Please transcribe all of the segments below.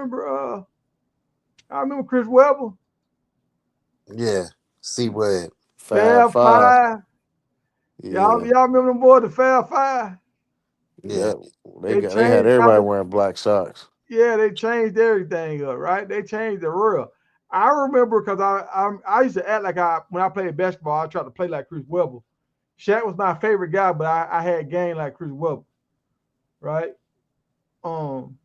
remember Chris Webber, Yeah. C Web. Fab Fab Five. Five. Y'all, Yeah. y'all remember them boys, the Fab Five? Yeah. Yeah. They They had changed everybody after, wearing black socks. yeah, they changed everything up, right? They changed the world. I remember because I used to act like when I played basketball, I tried to play like Chris Webber. Shaq was my favorite guy, but I had game like Chris Webber, right? Um,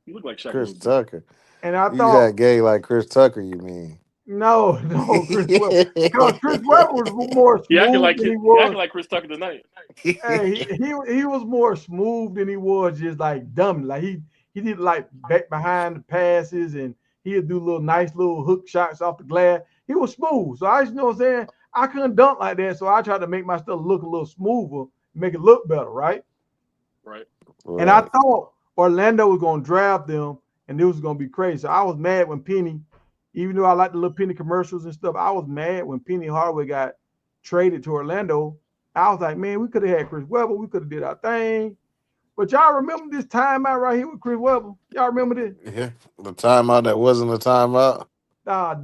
You look like Shaq a Chris little bit. Tucker. and I You thought, got gay like Chris Tucker, you mean? no, no, Chris Webber, because Chris Webber was more smooth than he He acting was. like Chris Tucker tonight. Hey, he was more smooth than he was just like dumb. Like he did like back behind the passes and he'd do little nice little hook shots off the glass. He was smooth. So I just, you know what I'm saying? I couldn't dunk like that. So I tried to make my stuff look a little smoother, make it look better, right? Right. And I Right. thought Orlando was gonna draft them and it was gonna be crazy. So I was mad when Penny, even though I like the little Penny commercials and stuff, I was mad when Penny Hardaway got traded to Orlando. I was like, man, we could have had Chris Webber. We could have did our thing. But y'all remember this timeout right here with Chris Webber? Y'all remember this? Yeah. The timeout that wasn't a timeout.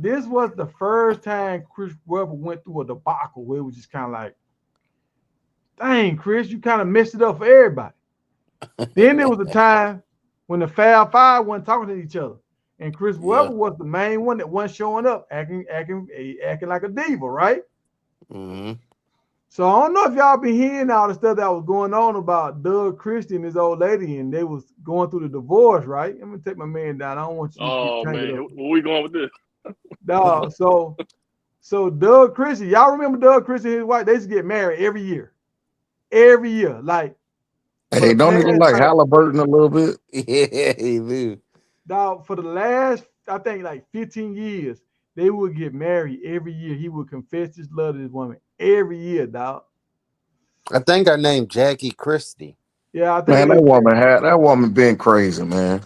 This was the first time Chris Webber went through a debacle where it was just kind of like, dang, Chris, you kind of messed it up for everybody. Then there was a time when the Fab Five wasn't talking to each other. And Chris Yeah. Webber was the main one that wasn't showing up, acting like a diva, right? Hmm. So I don't know if y'all been hearing all the stuff that was going on about Doug Christie and his old lady, and they was going through the divorce, right? I'm gonna take my man down. I don't want you to get Oh tangled man, up. where we going with this? Dog. So Doug Christie, y'all remember Doug Christie and his wife? They used to get married every year. Every year. Like for Hey, the don't he look past like like Halliburton a little bit? Yeah, he do. dog, for the last, I think like 15 years, they would get married every year. He would confess his love to this woman every year, dog. I think I named Jackie Christie. Yeah, I think Man, it is. that woman been crazy, man.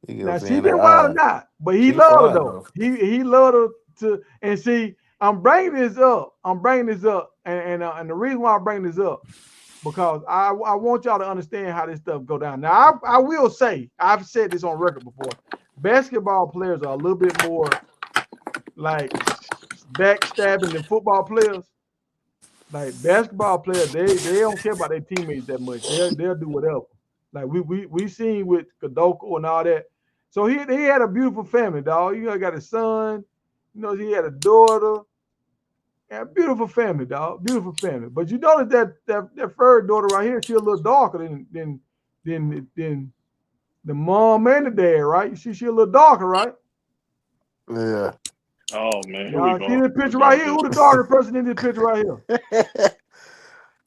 He Now goes she in the been wild or eye. not, but he She loved her fine though. though. He loved her to, and see, I'm bringing this up. And the reason why I'm bringing this up because I want y'all to understand how this stuff go down. Now I will say I've said this on record before. Basketball players are a little bit more like backstabbing than football players. Like basketball players, they don't care about their teammates that much. They'll do whatever. Like we seen with Kadoko and all that. So he had a beautiful family, dog. You know, he got a son. You know, he had a daughter. Yeah, beautiful family, dog. Beautiful family. But you notice that third daughter right here, she a little darker than the mom and the dad, right? You see, she a little darker, right? Yeah. Oh man, here we Y'all see go. this Where we picture going right with here? this? Who the darker person in this picture right here?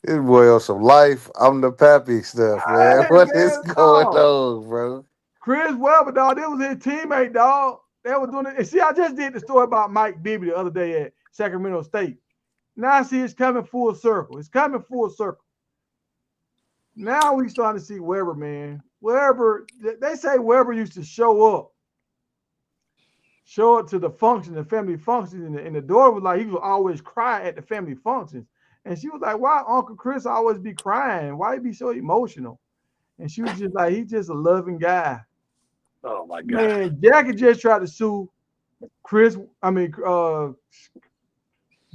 This boy on some life. I'm the pappy stuff, man. Hey What is man, going dog. on, bro? Chris Webber, dog. That was his teammate, dog. They were doing it. And see, I just did the story about Mike Bibby the other day at Sacramento State. Now I see it's coming full circle. It's coming full circle. Now we starting to see Weber, man. Weber, they say Weber used to show up to the function, the family functions, and the daughter was like, he would always cry at the family functions. And she was like, why Uncle Chris always be crying? Why he be so emotional? And she was just like, he's just a loving guy. Oh my god. Man, Jackie just tried to sue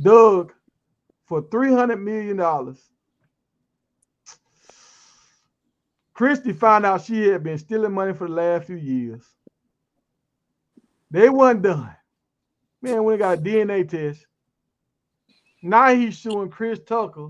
Doug for $300 million. Christie found out she had been stealing money for the last few years. They wasn't done. Man, when they got a DNA test, now he's suing Chris Tucker.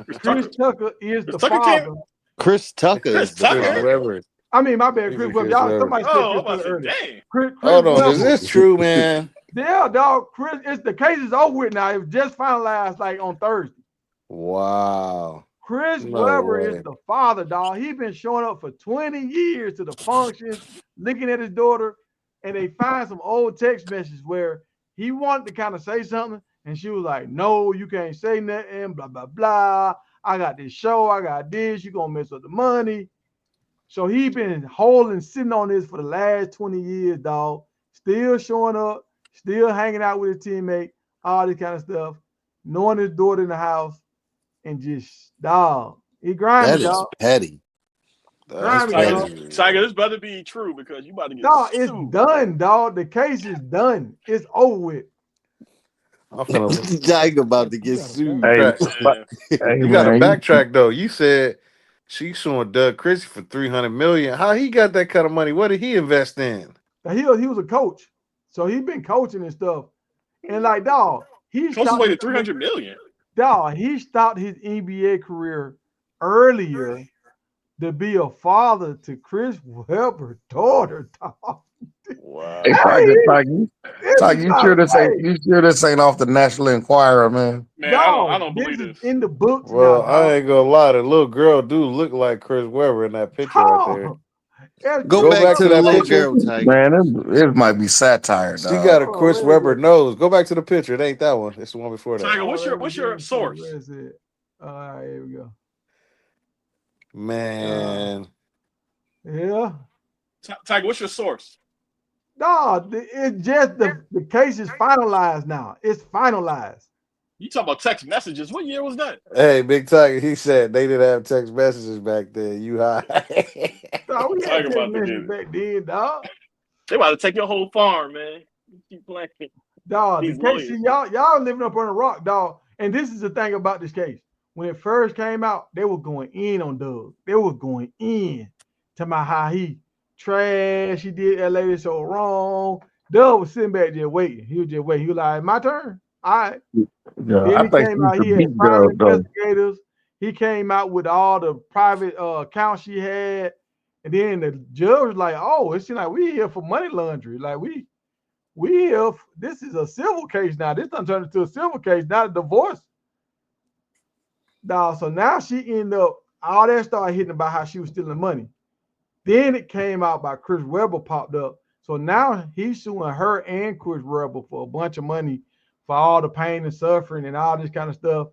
Chris Chris Tucker. Tucker is Chris the Tucker came. father. Chris Tucker Chris is the Chris Tucker. father. Webber. I mean, my bad, He Chris said Webber. Chris Y'all, Webber. somebody said Oh, I'm Chris about Tucker to say, earlier. dang. Chris Hold on, is Webber. this true, man? Yeah, dog. Chris, the case is over with now. It was just finalized like on Thursday. Wow. Chris No Webber is way. the father, dog. He been showing up for 20 years to the functions, looking at his daughter, and they find some old text messages where he wanted to kind of say something, and she was like, "No, you can't say nothing." Blah blah blah. I got this show. I got this. You gonna mess up the money? So he been holding, sitting on this for the last 20 years, dog. Still showing up, still hanging out with his teammate, all this kind of stuff, knowing his daughter in the house and just dog. He grimy, That is dog. petty. That's Grimy, dog. petty. Tiger, this better be true because you about to get Dog, it's sued. done, dog. The case is done. It's over with. I'm finna Tiger about to get You got a sued. back. Yeah. Hey You got to man, backtrack though. You said she's suing Doug Christie for $300 million. How he got that kind of money? What did he invest in? Now, he was a coach, so he been coaching and stuff. And like, dog, Closest way to 300 million. Dog, he stopped his NBA career earlier to be a father to Chris Webber's daughter, dog. Wow. hey Tiger, you sure this ain't off the National Enquirer, man? Man, I Dog, don't this believe is this. in the books Well, now, dog. I ain't gonna lie. The little girl do look like Chris Webber in that picture right there. Dog. Yeah, Go Go Chris back back to to the Webber, that little like, picture. girl, Tiger. Man, it might be satire, She dog. got a oh, Chris where is Webber it? nose. Go back to the picture. It ain't that one. It's the one before that. Tiger, Oh, what's your source? where is it? All right, here we go. Man, Yeah. Tiger, what's your source? No, it's just the case is finalized now. It's finalized. You talking about text messages? What year was that? hey, Big Tiger. He said they didn't have text messages back then. You high? Dog, we had Tiger text about to messages get it. back then, dog. They about to take your whole farm, man. You keep playing. Dog, the These case, lawyers. see, y'all living up on a rock, dog. And this is the thing about this case. When it first came out, they were going in on Doug. They were going in to my how he trash. He did that lady so wrong. Doug was sitting back there waiting. He was just waiting. He was like, my turn. All right. Yeah, Then I he think came she's out. the He had beat private dog though. investigators. He came out with all the private accounts she had. And then the judge was like, oh, it seems like we here for money laundering. Like we here. This is a civil case now. This done turned into a civil case, not a divorce. Dog. So now she ended up, all that started hitting about how she was stealing money. Then it came out by Chris Webber popped up. So now he's suing her and Chris Webber for a bunch of money for all the pain and suffering and all this kind of stuff.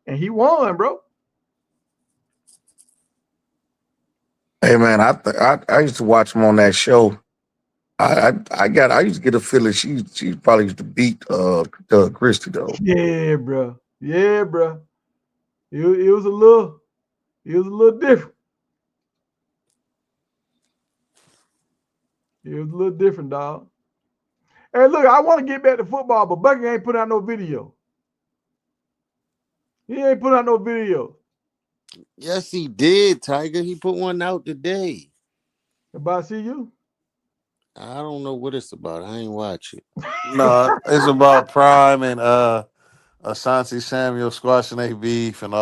And he won, bro. Hey man, I used to watch him on that show. I used to get a feeling she probably used to beat Doug Christie though. Yeah, bro. Yeah, bro. It was a little different. It was a little different, dog. Hey, look, I want to get back to football, but Bucky ain't put out no video. He ain't put out no video Yes, he did, Tiger. He put one out today. about CU. I don't know what it's about. I ain't watch it. No, it's about Prime and Asante Samuel squashing their beef and all.